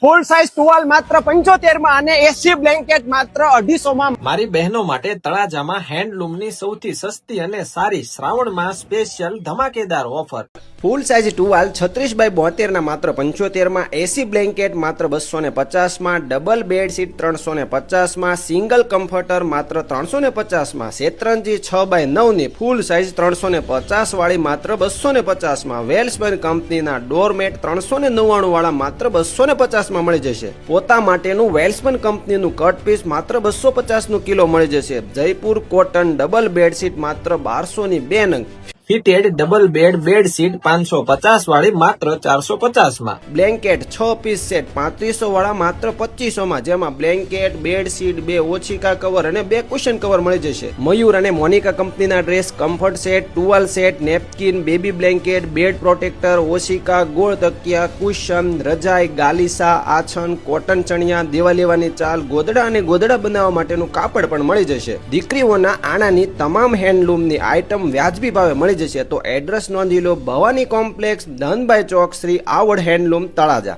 ફૂલ size ટુવાલ માત્ર 75 માં અને એસી બ્લેન્કેટ માત્ર 250 માં। મારી બહેનો માટે તળાજામાં હેન્ડલૂમની સૌથી સસ્તી અને સારી શ્રાવણમાં સ્પેશિયલ ધમાકેદાર ઓફર। ફૂલ સાઇઝ ટુવાલ 36 બાય 72 ના માત્ર 75 માં, એસી બ્લેન્કેટ માત્ર 250 માં, ડબલ બેડશીટ 350 માં, સિંગલ કમ્ફર્ટર માત્ર 350 માં, શેતરંજી 6 બાય 9 ની ફૂલ સાઇઝ 350 વાળી માત્ર 250 માં, વેલ્સબન કંપનીના ડોરમેટ 399 વાળા માત્ર 250 માં મળી જશે। પોતા માટેનું વેલ્સબન કંપનીનું કટ પીસ માત્ર 250 નું કિલો મળી જશે। જયપુર કોટન ડબલ બેડશીટ માત્ર 1200 ની 2 નંગ। ફિટેડ ડબલ બેડ બેડશીટ 550 વાળી માત્ર 450 માં। બ્લેન્કેટ 6 પીસ સેટ 3500 વાળા માત્ર 2500 માં, જેમાં બ્લેન્કેટ, બેડશીટ, 2 ઓછીકા કવર અને 2 કુશન કવર મળી જશે। મયુર અને મોનિકા કંપનીના ડ્રેસ, કમ્ફર્ટ સેટ, ટુવાલ set, napkin, baby blanket, bed protector, ઓછીકા, ગોળ તકિયા, કુશન, રજાઈ, ગાલીસા, આછન, કોટન ચણિયા, દેવા લેવાની ચાલ, ગોદડા અને ગોદડા બનાવવા માટેનું કાપડ પણ મળી જશે। દીકરીઓના આણાની તમામ હેન્ડલૂમની આઇટમ વ્યાજબી ભાવે મળી જશે। તો એડ્રેસ નોંધી લો, ભવાની કોમ્પ્લેક્સ, ધનભાઈ ચોક, શ્રી આવડ હેન્ડલૂમ, તળાજા।